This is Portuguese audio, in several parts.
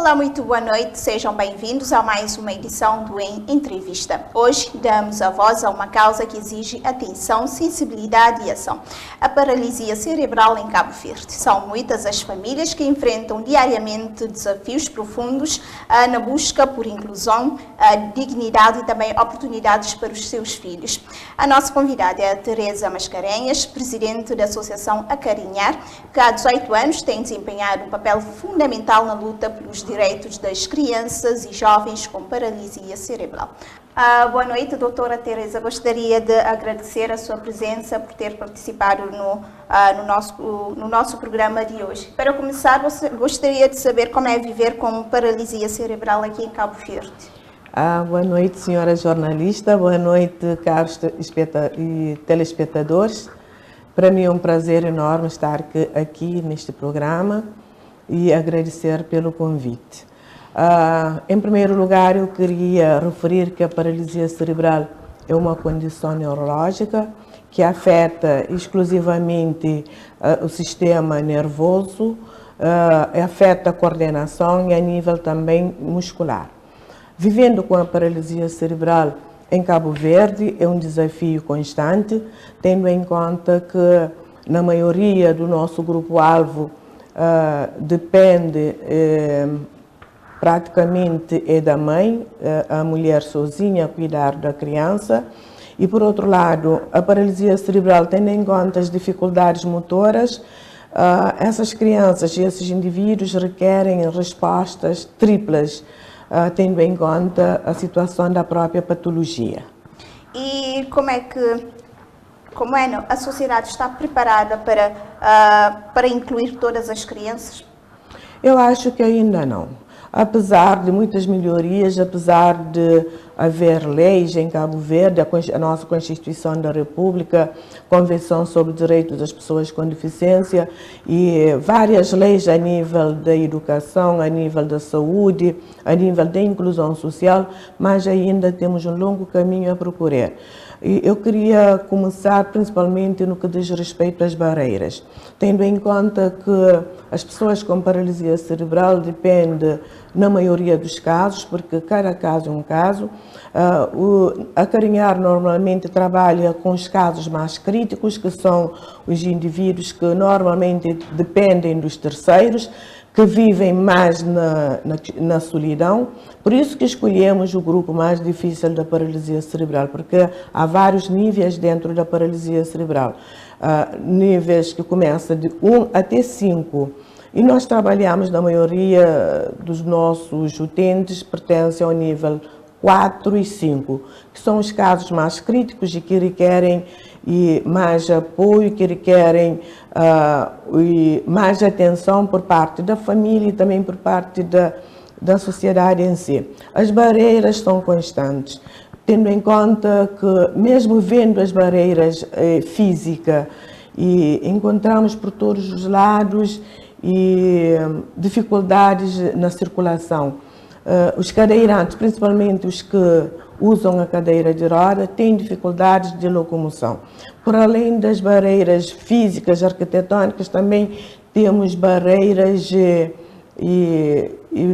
Olá, muito boa noite, sejam bem-vindos a mais uma edição do Em Entrevista. Hoje damos a voz a uma causa que exige atenção, sensibilidade e ação. A paralisia cerebral em Cabo Verde. São muitas as famílias que enfrentam diariamente desafios profundos na busca por inclusão, dignidade e também oportunidades para os seus filhos. A nossa convidada é a Teresa Mascarenhas, presidente da Associação Acarinhar, que há 18 anos tem desempenhado um papel fundamental na luta pelos direitos das crianças e jovens com paralisia cerebral. Boa noite, doutora Teresa. Gostaria de agradecer a sua presença por ter participado no nosso programa de hoje. Para começar, gostaria de saber como é viver com paralisia cerebral aqui em Cabo Verde. Boa noite, senhora jornalista. Boa noite, caros telespectadores. Para mim é um prazer enorme estar aqui neste programa e agradecer pelo convite. Em primeiro lugar, eu queria referir que a paralisia cerebral é uma condição neurológica que afeta exclusivamente o sistema nervoso, afeta a coordenação e a nível também muscular. Vivendo com a paralisia cerebral em Cabo Verde é um desafio constante, tendo em conta que na maioria do nosso grupo-alvo depende praticamente da mãe, a mulher sozinha a cuidar da criança. E por outro lado, a paralisia cerebral, tendo em conta as dificuldades motoras, essas crianças e esses indivíduos requerem respostas triplas, tendo em conta a situação da própria patologia. E como é a sociedade está preparada para incluir todas as crianças? Eu acho que ainda não. Apesar de muitas melhorias, apesar de haver leis em Cabo Verde, a nossa Constituição da República, Convenção sobre os Direitos das Pessoas com Deficiência e várias leis a nível da educação, a nível da saúde, a nível da inclusão social, mas ainda temos um longo caminho a percorrer. Eu queria começar principalmente no que diz respeito às barreiras, tendo em conta que as pessoas com paralisia cerebral dependem, na maioria dos casos, porque cada caso é um caso. A Acarinhar normalmente trabalha com os casos mais críticos, que são os indivíduos que normalmente dependem dos terceiros, que vivem mais na solidão. Por isso que escolhemos o grupo mais difícil da paralisia cerebral, porque há vários níveis dentro da paralisia cerebral. Níveis que começam de 1 até 5. E nós trabalhamos, na maioria dos nossos utentes, pertencem ao nível 4 e 5, que são os casos mais críticos e que requerem mais apoio, que requerem mais atenção por parte da família e também por parte da sociedade em si. As barreiras são constantes, tendo em conta que, mesmo vendo as barreiras físicas, encontramos por todos os lados dificuldades na circulação. Os cadeirantes, principalmente os que usam a cadeira de roda, têm dificuldades de locomoção. Por além das barreiras físicas, arquitetônicas, também temos barreiras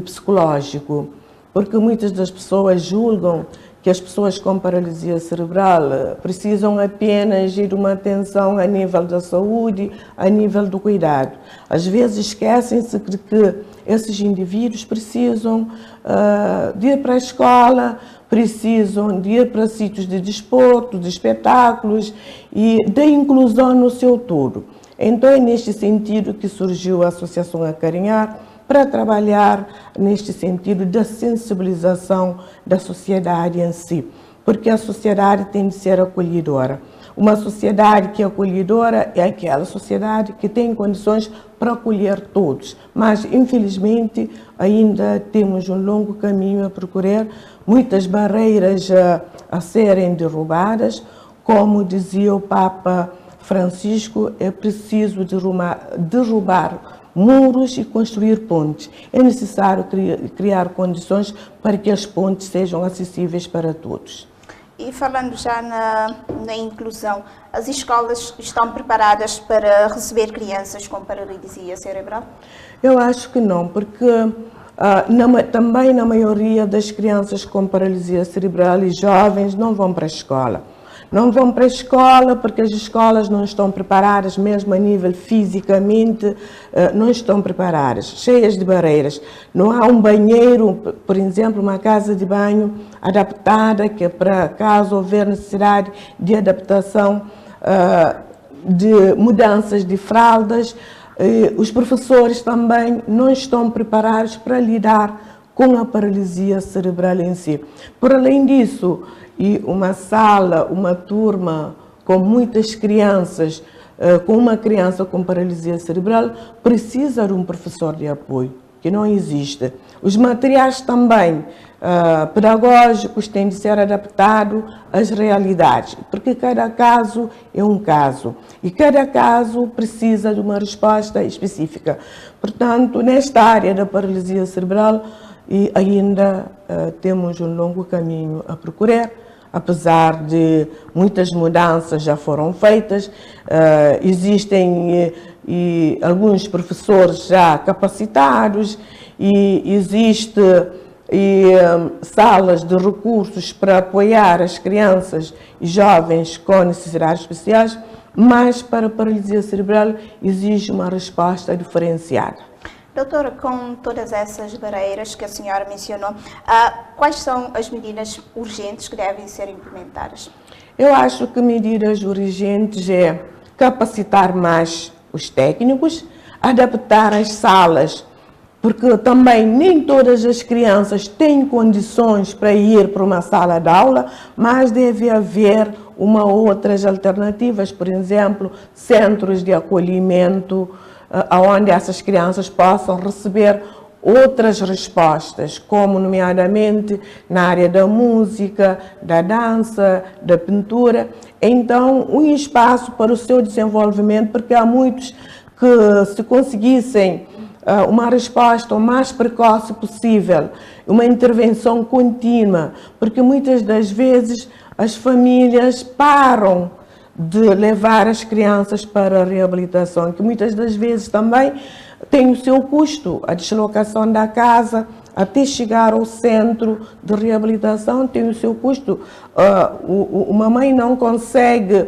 psicológicas, porque muitas das pessoas julgam que as pessoas com paralisia cerebral precisam apenas de uma atenção a nível da saúde, a nível do cuidado. Às vezes esquecem-se de que esses indivíduos precisam de ir para a escola, precisam de ir para sítios de desporto, de espetáculos e da inclusão no seu todo. Então é neste sentido que surgiu a Associação Acarinhar, para trabalhar neste sentido da sensibilização da sociedade em si, porque a sociedade tem de ser acolhedora. Uma sociedade que é acolhedora é aquela sociedade que tem condições para acolher todos, mas infelizmente ainda temos um longo caminho a percorrer, muitas barreiras a serem derrubadas. Como dizia o Papa Francisco, é preciso derrubar muros e construir pontes. É necessário criar condições para que as pontes sejam acessíveis para todos. E falando já na inclusão, as escolas estão preparadas para receber crianças com paralisia cerebral? Eu acho que não, porque Também na maioria das crianças com paralisia cerebral e jovens não vão para a escola. Não vão para a escola porque as escolas não estão preparadas, mesmo a nível fisicamente, não estão preparadas, cheias de barreiras. Não há um banheiro, por exemplo, uma casa de banho adaptada, que é para caso houver necessidade de adaptação, de mudanças de fraldas. Os professores também não estão preparados para lidar com a paralisia cerebral em si. Por além disso, e uma sala, uma turma com muitas crianças, com uma criança com paralisia cerebral, precisa de um professor de apoio, que não existe. Os materiais também pedagógicos têm de ser adaptados às realidades, porque cada caso é um caso e cada caso precisa de uma resposta específica. Portanto, nesta área da paralisia cerebral, ainda temos um longo caminho a percorrer. Apesar de muitas mudanças já foram feitas, existem alguns professores já capacitados e existe salas de recursos para apoiar as crianças e jovens com necessidades especiais, mas para a paralisia cerebral exige uma resposta diferenciada. Doutora, com todas essas barreiras que a senhora mencionou, quais são as medidas urgentes que devem ser implementadas? Eu acho que medidas urgentes é capacitar mais os técnicos, adaptar as salas, porque também nem todas as crianças têm condições para ir para uma sala de aula, mas deve haver outras alternativas, por exemplo, centros de acolhimento, onde essas crianças possam receber outras respostas, como nomeadamente na área da música, da dança, da pintura. Então, um espaço para o seu desenvolvimento, porque há muitos que, se conseguissem uma resposta o mais precoce possível, uma intervenção contínua, porque muitas das vezes as famílias param de levar as crianças para a reabilitação, que muitas das vezes também tem o seu custo, a deslocação da casa até chegar ao centro de reabilitação tem o seu custo. Uma mãe não consegue,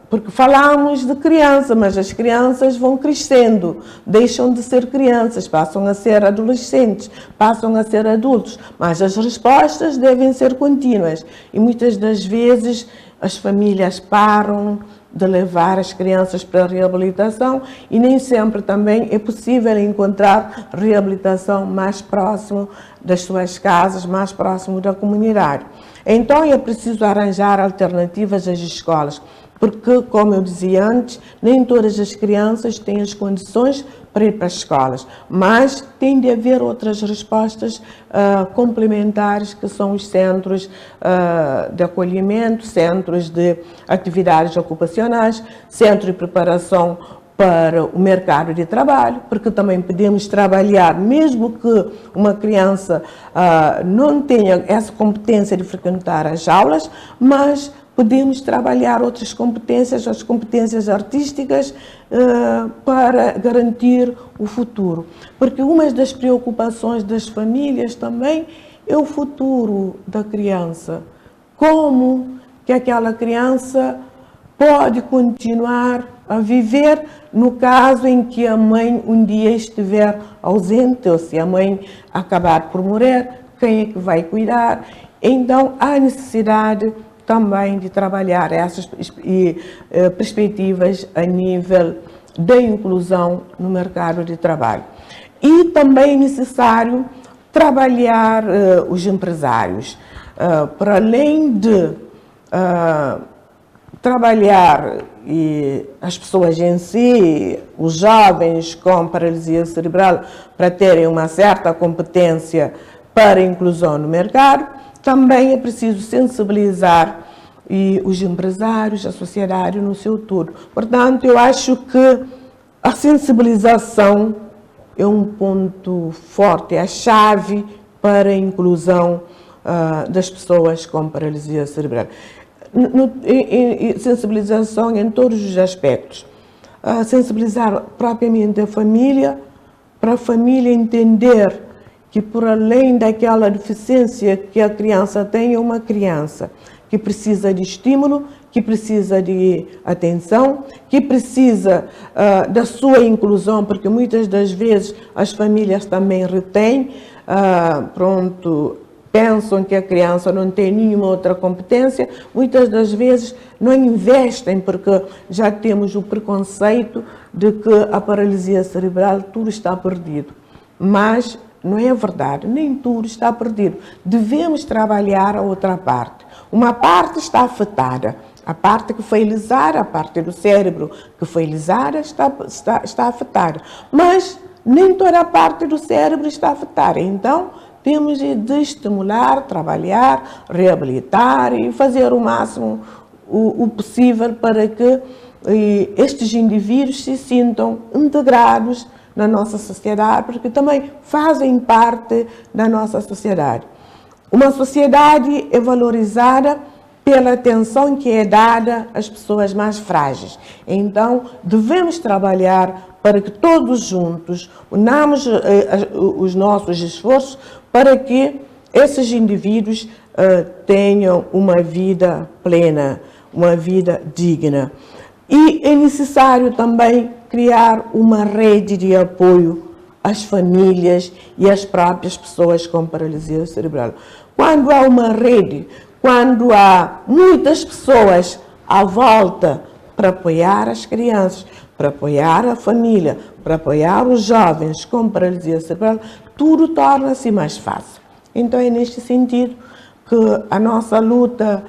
porque falamos de criança, mas as crianças vão crescendo, deixam de ser crianças, passam a ser adolescentes, passam a ser adultos, mas as respostas devem ser contínuas e muitas das vezes as famílias param de levar as crianças para a reabilitação e nem sempre também é possível encontrar reabilitação mais próximo das suas casas, mais próximo da comunidade. Então é preciso arranjar alternativas às escolas, porque, como eu dizia antes, nem todas as crianças têm as condições para ir para as escolas, mas tem de haver outras respostas complementares, que são os centros de acolhimento, centros de atividades ocupacionais, centro de preparação para o mercado de trabalho, porque também podemos trabalhar, mesmo que uma criança não tenha essa competência de frequentar as aulas, mas podemos trabalhar outras competências, as competências artísticas, para garantir o futuro. Porque uma das preocupações das famílias também é o futuro da criança. Como que aquela criança pode continuar a viver no caso em que a mãe um dia estiver ausente, ou se a mãe acabar por morrer, quem é que vai cuidar? Então, há necessidade também de trabalhar essas perspectivas a nível da inclusão no mercado de trabalho. E também é necessário trabalhar os empresários, para além de trabalhar as pessoas em si, os jovens com paralisia cerebral, para terem uma certa competência para a inclusão no mercado. Também é preciso sensibilizar os empresários, a sociedade no seu todo. Portanto, eu acho que a sensibilização é um ponto forte, é a chave para a inclusão das pessoas com paralisia cerebral. Sensibilização em todos os aspectos. Sensibilizar propriamente a família, para a família entender que, por além daquela deficiência que a criança tem, é uma criança que precisa de estímulo, que precisa de atenção, que precisa da sua inclusão, porque muitas das vezes as famílias também retêm, pensam que a criança não tem nenhuma outra competência, muitas das vezes não investem, porque já temos o preconceito de que a paralisia cerebral tudo está perdido. Mas não é verdade, nem tudo está perdido. Devemos trabalhar a outra parte. Uma parte está afetada, a parte que foi lisada, a parte do cérebro que foi lisada está afetada. Mas nem toda a parte do cérebro está afetada. Então, temos de estimular, trabalhar, reabilitar e fazer o máximo o possível para que estes indivíduos se sintam integrados na nossa sociedade, porque também fazem parte da nossa sociedade. Uma sociedade é valorizada pela atenção que é dada às pessoas mais frágeis. Então, devemos trabalhar para que todos juntos unamos os nossos esforços para que esses indivíduos tenham uma vida plena, uma vida digna. E é necessário também criar uma rede de apoio às famílias e às próprias pessoas com paralisia cerebral. Quando há uma rede, quando há muitas pessoas à volta para apoiar as crianças, para apoiar a família, para apoiar os jovens com paralisia cerebral, tudo torna-se mais fácil. Então é neste sentido que a nossa luta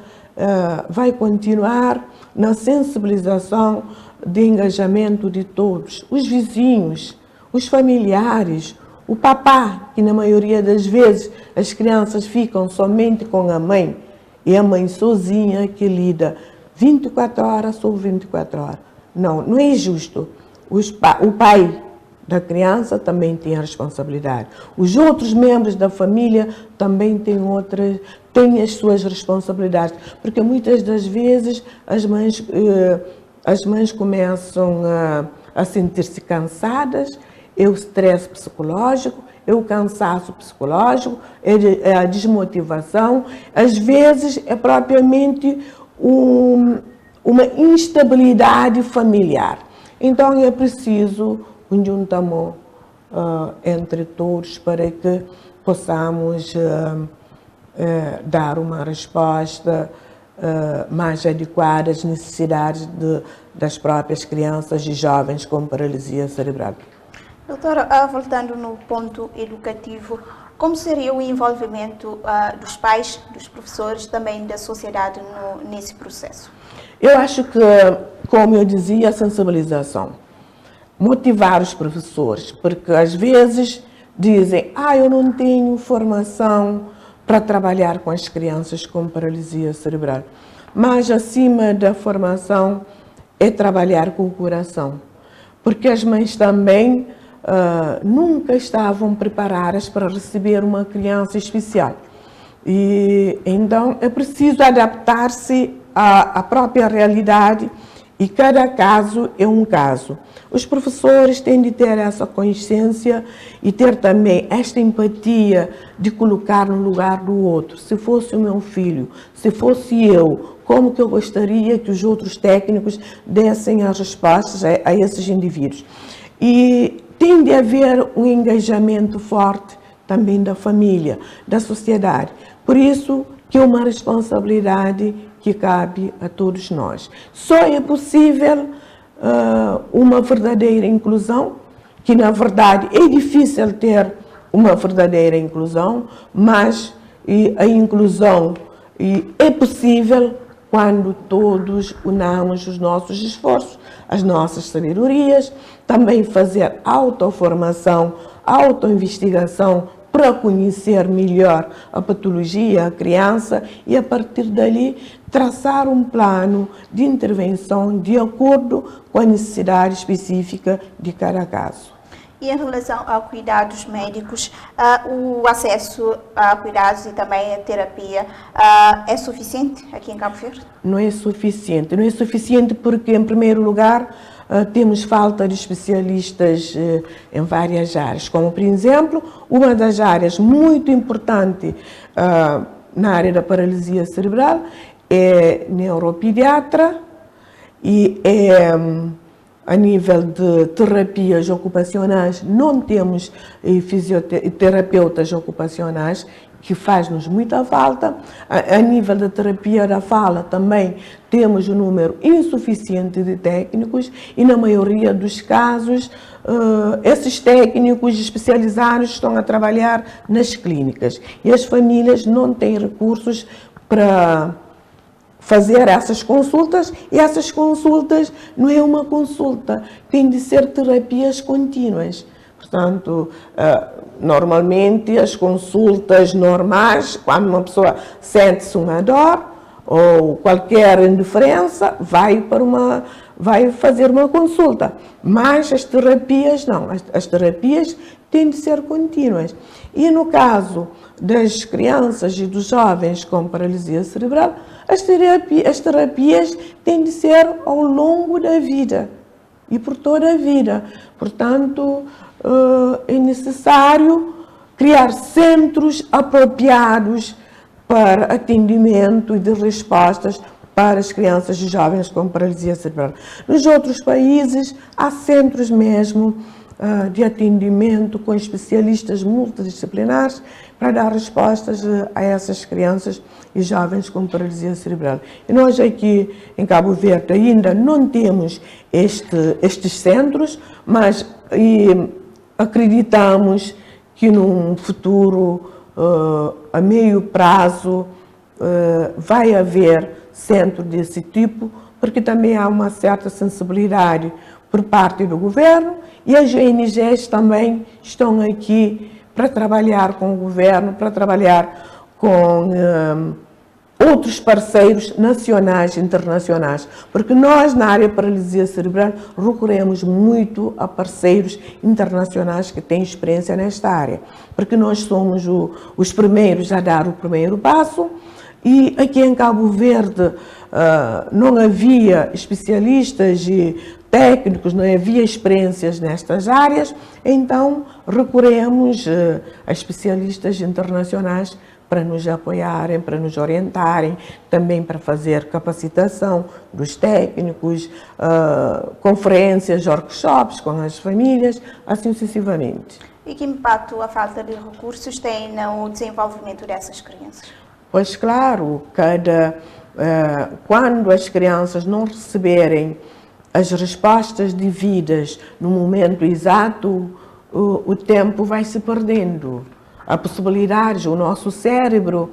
vai continuar na sensibilização de engajamento de todos, os vizinhos, os familiares, o papá, que na maioria das vezes as crianças ficam somente com a mãe, e a mãe sozinha que lida 24 horas sobre 24 horas. Não é justo. O pai da criança também tem a responsabilidade. Os outros membros da família também têm as suas responsabilidades, porque muitas das vezes as mães começam a sentir-se cansadas, é o stress psicológico, é o cansaço psicológico, é a desmotivação, às vezes é propriamente uma instabilidade familiar. Então é preciso um juntamento entre todos para que possamos dar uma resposta mais adequada às necessidades das próprias crianças e jovens com paralisia cerebral. Doutora, voltando no ponto educativo, como seria o envolvimento dos pais, dos professores, também da sociedade nesse processo? Eu acho que, como eu dizia, a sensibilização. Motivar os professores, porque às vezes dizem, eu não tenho formação para trabalhar com as crianças com paralisia cerebral. Mas acima da formação é trabalhar com o coração, porque as mães também nunca estavam preparadas para receber uma criança especial. E então é preciso adaptar-se à própria realidade e cada caso é um caso. Os professores têm de ter essa consciência e ter também esta empatia de colocar no lugar do outro. Se fosse o meu filho, se fosse eu, como que eu gostaria que os outros técnicos dessem as respostas a esses indivíduos. E tem de haver um engajamento forte também da família, da sociedade. Por isso que é uma responsabilidade que cabe a todos nós. Só é possível uma verdadeira inclusão, que na verdade é difícil ter uma verdadeira inclusão, mas a inclusão é possível quando todos unamos os nossos esforços, as nossas sabedorias, também fazer autoformação, autoinvestigação para conhecer melhor a patologia, a criança e a partir dali traçar um plano de intervenção de acordo com a necessidade específica de cada caso. E em relação a cuidados médicos, o acesso a cuidados e também a terapia é suficiente aqui em Cabo Verde? Não é suficiente. Não é suficiente porque, em primeiro lugar, temos falta de especialistas em várias áreas. Como, por exemplo, uma das áreas muito importante na área da paralisia cerebral é neuropediatra e a nível de terapias ocupacionais, não temos fisioterapeutas ocupacionais, que faz-nos muita falta. A nível da terapia da fala também temos um número insuficiente de técnicos e na maioria dos casos esses técnicos especializados estão a trabalhar nas clínicas e as famílias não têm recursos para fazer essas consultas, e essas consultas não é uma consulta, tem de ser terapias contínuas. Portanto, normalmente as consultas normais, quando uma pessoa sente-se uma dor ou qualquer indiferença, vai fazer uma consulta. Mas as terapias não, as terapias têm de ser contínuas. E no caso das crianças e dos jovens com paralisia cerebral, as terapias têm de ser ao longo da vida e por toda a vida. Portanto, é necessário criar centros apropriados para atendimento e de respostas para as crianças e jovens com paralisia cerebral. Nos outros países, há centros mesmo de atendimento com especialistas multidisciplinares para dar respostas a essas crianças e jovens com paralisia cerebral. E nós aqui em Cabo Verde ainda não temos estes centros, mas acreditamos que num futuro a meio prazo vai haver centro desse tipo, porque também há uma certa sensibilidade por parte do governo e as ONGs também estão aqui para trabalhar com o governo, para trabalhar com outros parceiros nacionais e internacionais, porque nós na área de paralisia cerebral recorremos muito a parceiros internacionais que têm experiência nesta área, porque nós somos os primeiros a dar o primeiro passo. E aqui em Cabo Verde não havia especialistas e técnicos, não havia experiências nestas áreas, então recorremos a especialistas internacionais para nos apoiarem, para nos orientarem, também para fazer capacitação dos técnicos, conferências, workshops com as famílias, assim sucessivamente. E que impacto a falta de recursos tem no desenvolvimento dessas crianças? Pois claro, quando as crianças não receberem as respostas devidas no momento exato, o tempo vai se perdendo. A possibilidade, o nosso cérebro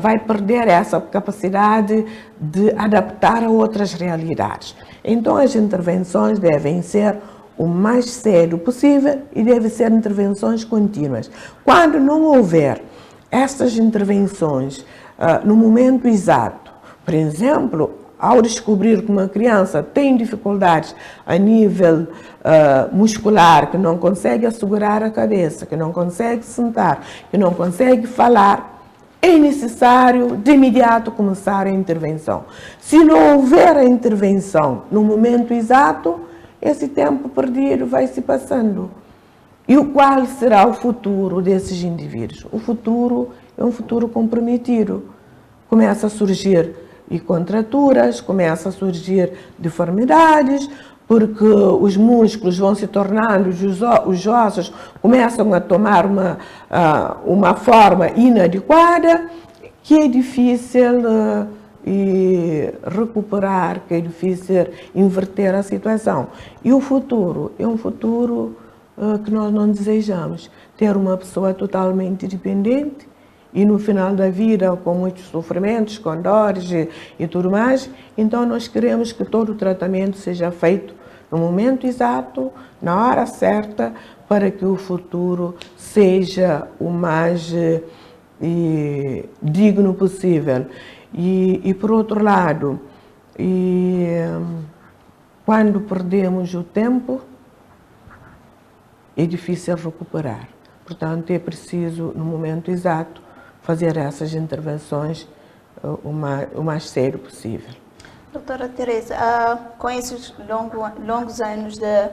vai perder essa capacidade de adaptar a outras realidades. Então as intervenções devem ser o mais cedo possível e devem ser intervenções contínuas. Quando não houver estas intervenções no momento exato, por exemplo, ao descobrir que uma criança tem dificuldades a nível muscular, que não consegue assegurar a cabeça, que não consegue sentar, que não consegue falar, é necessário de imediato começar a intervenção. Se não houver a intervenção no momento exato, esse tempo perdido vai se passando. E qual será o futuro desses indivíduos? O futuro é um futuro comprometido. Começa a surgir contraturas, começa a surgir deformidades, porque os músculos vão se tornando, os ossos começam a tomar uma forma inadequada, que é difícil recuperar, que é difícil inverter a situação. E o futuro é um futuro que nós não desejamos. Ter uma pessoa totalmente dependente e no final da vida com muitos sofrimentos, com dores e tudo mais. Então nós queremos que todo o tratamento seja feito no momento exato, na hora certa, para que o futuro seja o mais digno possível. E por outro lado, quando perdemos o tempo, é difícil recuperar. Portanto, é preciso, no momento exato, fazer essas intervenções o mais cedo possível. Doutora Teresa, com esses longos anos de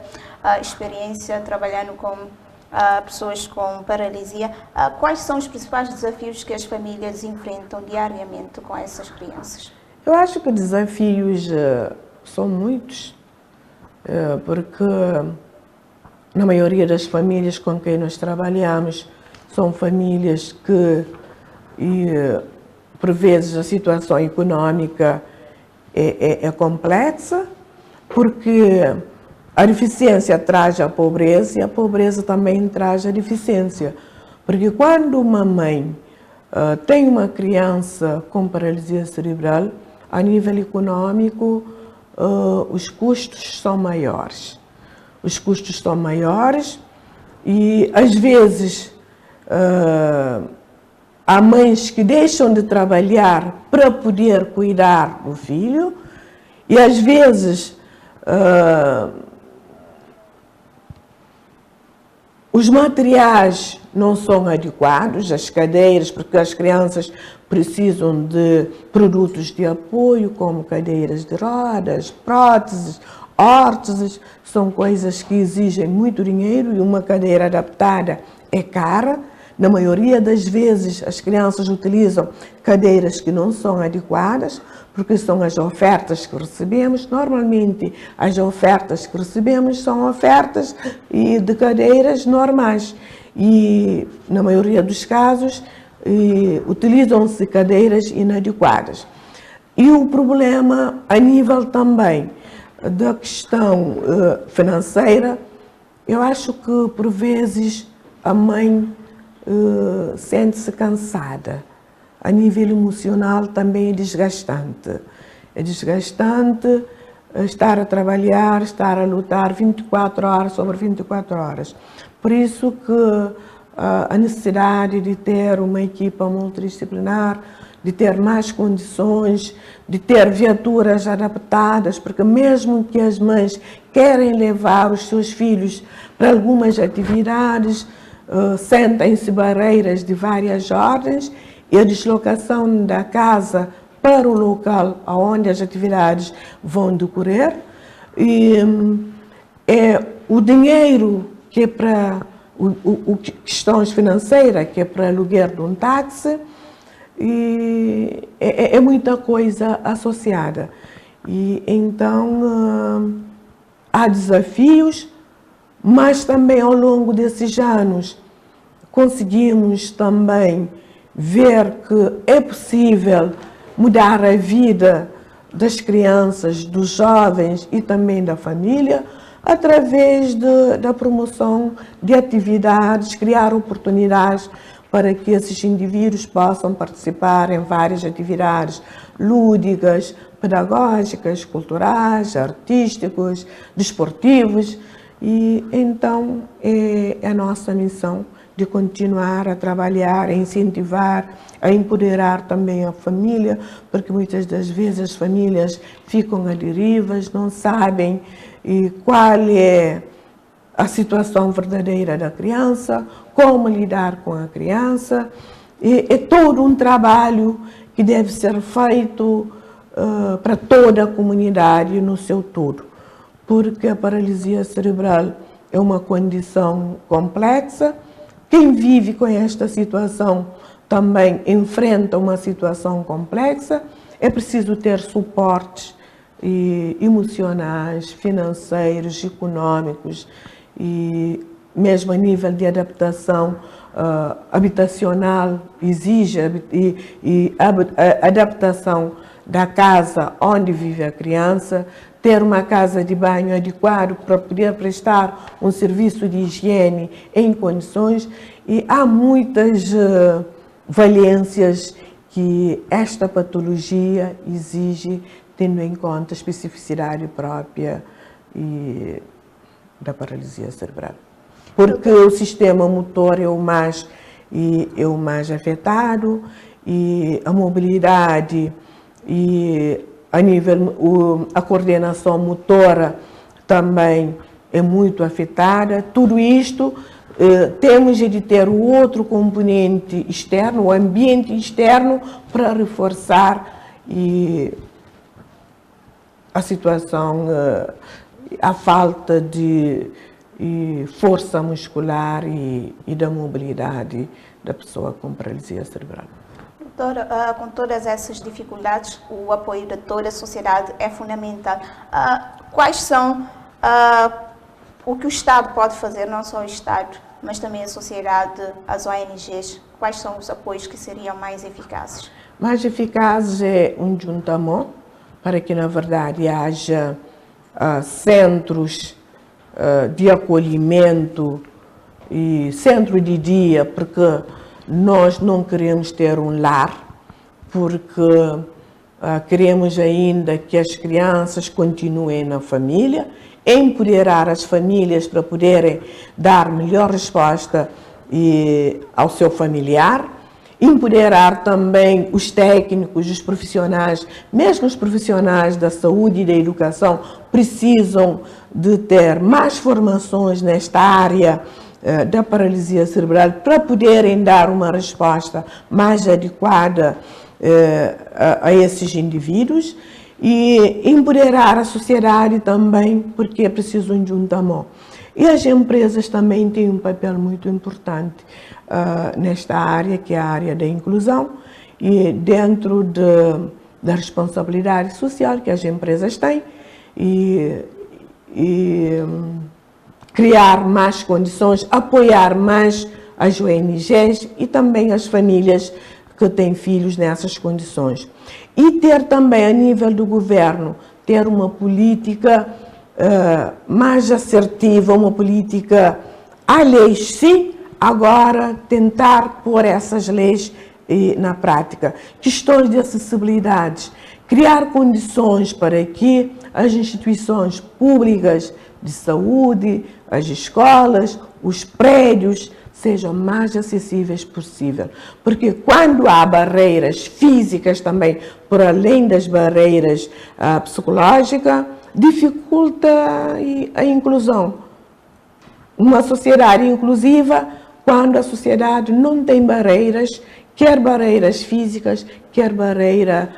experiência trabalhando com pessoas com paralisia, quais são os principais desafios que as famílias enfrentam diariamente com essas crianças? Eu acho que desafios são muitos, porque na maioria das famílias com quem nós trabalhamos são famílias que, por vezes, a situação econômica é complexa, porque a deficiência traz a pobreza e a pobreza também traz a deficiência. Porque quando uma mãe tem uma criança com paralisia cerebral, a nível econômico, os custos são maiores. Os custos são maiores e, às vezes, há mães que deixam de trabalhar para poder cuidar do filho e, às vezes, os materiais não são adequados, as cadeiras, porque as crianças precisam de produtos de apoio, como cadeiras de rodas, próteses, órteses, são coisas que exigem muito dinheiro e uma cadeira adaptada é cara. Na maioria das vezes, as crianças utilizam cadeiras que não são adequadas, porque são as ofertas que recebemos. Normalmente, as ofertas que recebemos são ofertas de cadeiras normais. E, na maioria dos casos, utilizam-se cadeiras inadequadas. E o problema, a nível também da questão financeira, eu acho que, por vezes, a mãe sente-se cansada. A nível emocional também é desgastante. É desgastante estar a trabalhar, estar a lutar 24 horas sobre 24 horas. Por isso que a necessidade de ter uma equipa multidisciplinar, de ter mais condições, de ter viaturas adaptadas, porque mesmo que as mães querem levar os seus filhos para algumas atividades, sentem-se barreiras de várias ordens e a deslocação da casa para o local onde as atividades vão decorrer. E o dinheiro que é para questões financeiras, que é para aluguer de um táxi, e é muita coisa associada. E então há desafios, mas também ao longo desses anos conseguimos também ver que é possível mudar a vida das crianças, dos jovens e também da família através da promoção de atividades, criar oportunidades para que esses indivíduos possam participar em várias atividades lúdicas, pedagógicas, culturais, artísticos, desportivos. E então é a nossa missão de continuar a trabalhar, a incentivar, a empoderar também a família, porque muitas das vezes as famílias ficam à deriva, não sabem qual é a situação verdadeira da criança, como lidar com a criança. É todo um trabalho que deve ser feito para toda a comunidade no seu todo, porque a paralisia cerebral é uma condição complexa. Quem vive com esta situação também enfrenta uma situação complexa. É preciso ter suportes emocionais, financeiros, econômicos e mesmo a nível de adaptação habitacional, exige a adaptação da casa onde vive a criança, ter uma casa de banho adequado para poder prestar um serviço de higiene em condições, e há muitas valências que esta patologia exige, tendo em conta a especificidade própria da paralisia cerebral. Porque o sistema motor é o mais afetado, e a mobilidade e a coordenação motora também é muito afetada. Tudo isto temos de ter o outro componente externo, o ambiente externo, para reforçar a situação, a falta de força muscular e da mobilidade da pessoa com paralisia cerebral. Doutora, com todas essas dificuldades, o apoio de toda a sociedade é fundamental. Quais são o que o Estado pode fazer, não só o Estado, mas também a sociedade, as ONGs? Quais são os apoios que seriam mais eficazes? Mais eficazes é um juntamento, para que, na verdade, haja centros de acolhimento e centro de dia, porque nós não queremos ter um lar, porque queremos ainda que as crianças continuem na família, empoderar as famílias para poderem dar melhor resposta ao seu familiar, empoderar também os técnicos, os profissionais, mesmo os profissionais da saúde e da educação precisam de ter mais formações nesta área da paralisia cerebral para poderem dar uma resposta mais adequada a esses indivíduos e empoderar a sociedade também, porque é preciso um juntamento. E as empresas também têm um papel muito importante nesta área, que é a área da inclusão, e dentro da responsabilidade social que as empresas têm, e criar mais condições, apoiar mais as ONGs e também as famílias que têm filhos nessas condições. E ter também, a nível do governo, ter uma política mais assertiva, uma política a leis, sim, agora tentar pôr essas leis na prática. Questões de acessibilidade, criar condições para que as instituições públicas de saúde, as escolas, os prédios sejam mais acessíveis possível. Porque quando há barreiras físicas também, por além das barreiras psicológicas, dificulta a inclusão. Uma sociedade inclusiva, quando a sociedade não tem barreiras, quer barreiras físicas, quer barreira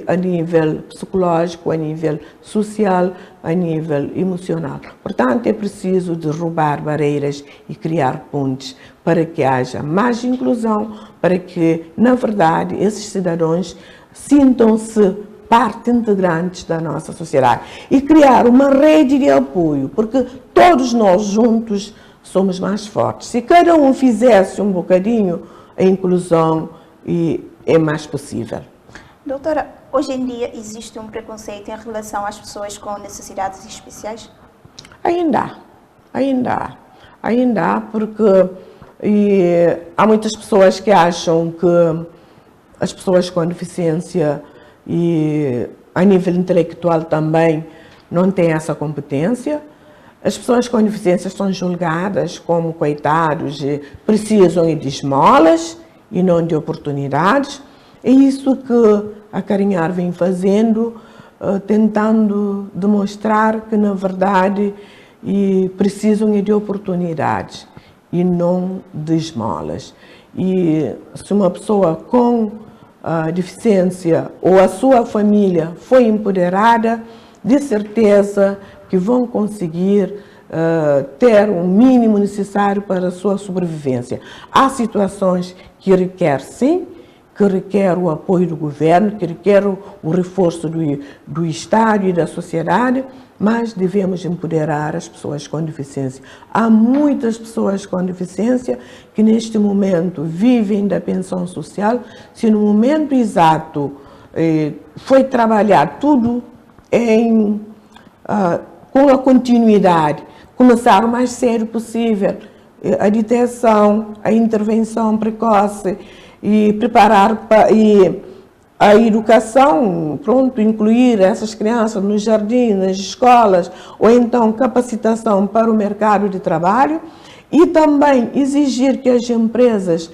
a nível psicológico, a nível social, a nível emocional. Portanto, é preciso derrubar barreiras e criar pontes para que haja mais inclusão, para que, na verdade, esses cidadãos sintam-se parte integrantes da nossa sociedade e criar uma rede de apoio, porque todos nós juntos somos mais fortes. Se cada um fizesse um bocadinho, a inclusão é mais possível. Doutora, hoje em dia existe um preconceito em relação às pessoas com necessidades especiais? Ainda há, porque há muitas pessoas que acham que as pessoas com deficiência e a nível intelectual também não têm essa competência. As pessoas com deficiência são julgadas como coitados e precisam de esmolas e não de oportunidades. É isso que a Carinhar vem fazendo, tentando demonstrar que, na verdade, precisam de oportunidades e não de esmolas. E se uma pessoa com deficiência ou a sua família foi empoderada, de certeza que vão conseguir ter o mínimo necessário para a sua sobrevivência. Há situações que requer, sim, que requer o apoio do governo, que requer o reforço do Estado e da sociedade, mas devemos empoderar as pessoas com deficiência. Há muitas pessoas com deficiência que neste momento vivem da pensão social. Se no momento exato foi trabalhar tudo com a continuidade, começar o mais cedo possível, a detecção, a intervenção precoce e preparar a educação, incluir essas crianças no jardim, nas escolas, ou então capacitação para o mercado de trabalho e também exigir que as empresas,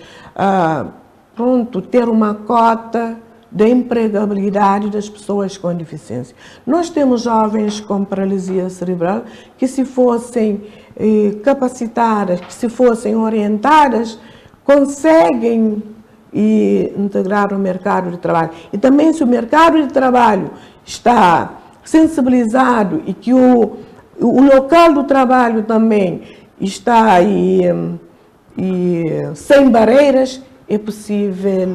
ter uma cota da empregabilidade das pessoas com deficiência. Nós temos jovens com paralisia cerebral que, se fossem capacitadas, que se fossem orientadas, conseguem integrar o mercado de trabalho. E também, se o mercado de trabalho está sensibilizado e que o local do trabalho também está sem barreiras, é possível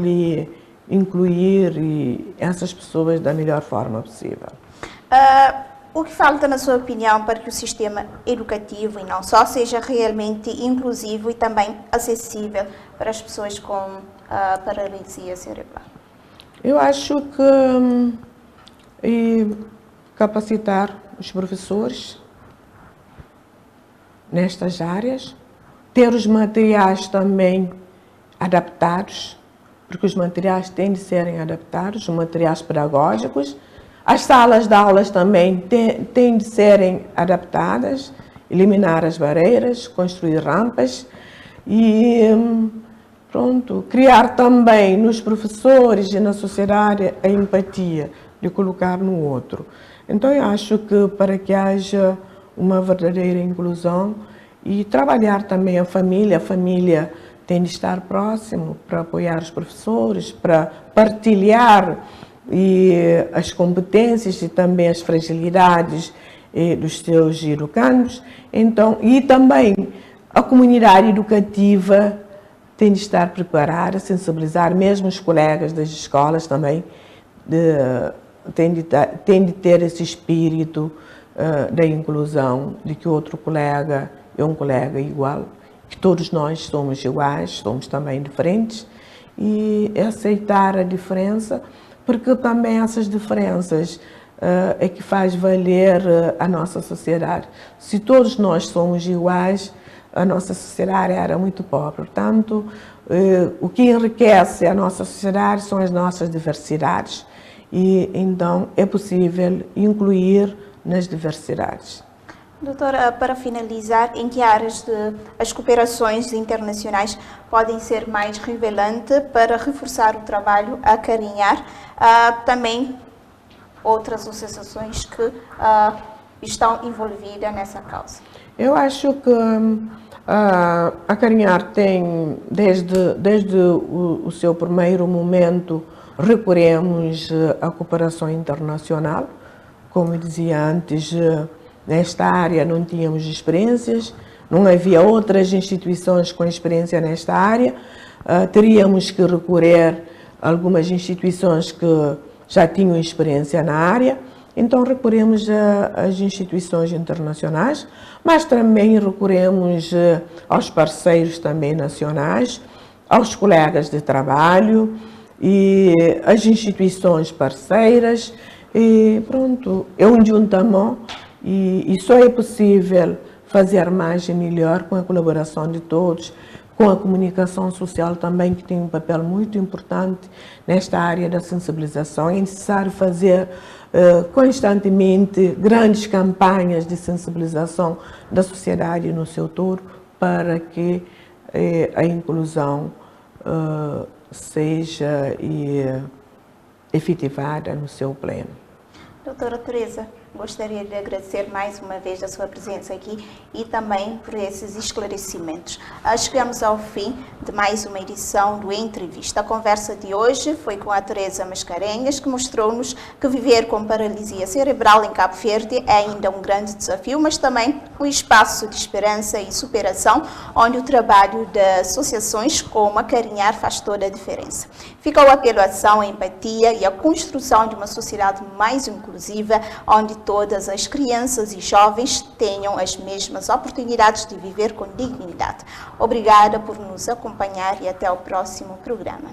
incluir essas pessoas da melhor forma possível. O que falta, na sua opinião, para que o sistema educativo, e não só, seja realmente inclusivo e também acessível para as pessoas com paralisia cerebral? Eu acho que capacitar os professores nestas áreas, ter os materiais também adaptados, porque os materiais têm de serem adaptados, os materiais pedagógicos. As salas de aulas também têm de serem adaptadas, eliminar as barreiras, construir rampas e, criar também nos professores e na sociedade a empatia de colocar no outro. Então, eu acho que para que haja uma verdadeira inclusão e trabalhar também a família tem de estar próximo para apoiar os professores, para partilhar as competências e também as fragilidades dos seus educandos. Então, e também a comunidade educativa tem de estar preparada, sensibilizar mesmo os colegas das escolas também, tem de ter esse espírito da inclusão, de que outro colega é um colega igual, que todos nós somos iguais, somos também diferentes, e aceitar a diferença, porque também essas diferenças é que faz valer a nossa sociedade. Se todos nós somos iguais, a nossa sociedade era muito pobre. Portanto, o que enriquece a nossa sociedade são as nossas diversidades. E então é possível incluir nas diversidades. Doutora, para finalizar, em que áreas as cooperações internacionais podem ser mais relevantes para reforçar o trabalho a acarinhar também outras associações que estão envolvidas nessa causa? Eu acho que a Acarinhar tem, desde o seu primeiro momento, recorremos à cooperação internacional. Como eu dizia antes, nesta área não tínhamos experiências, não havia outras instituições com experiência nesta área, teríamos que recorrer a algumas instituições que já tinham experiência na área, então recorremos às instituições internacionais, mas também recorremos aos parceiros também nacionais, aos colegas de trabalho e às instituições parceiras, e pronto, é um juntamento e só é possível fazer mais e melhor com a colaboração de todos, com a comunicação social também, que tem um papel muito importante nesta área da sensibilização. É necessário fazer constantemente grandes campanhas de sensibilização da sociedade no seu todo para que a inclusão seja efetivada no seu pleno. Doutora Teresa, gostaria de agradecer mais uma vez a sua presença aqui e também por esses esclarecimentos. Chegamos ao fim de mais uma edição do Entrevista. A conversa de hoje foi com a Teresa Mascarenhas, que mostrou-nos que viver com paralisia cerebral em Cabo Verde é ainda um grande desafio, mas também um espaço de esperança e superação, onde o trabalho de associações como a Acarinhar faz toda a diferença. Fica o apelo à ação, à empatia e à construção de uma sociedade mais inclusiva, onde todas as crianças e jovens tenham as mesmas oportunidades de viver com dignidade. Obrigada por nos acompanhar e até o próximo programa.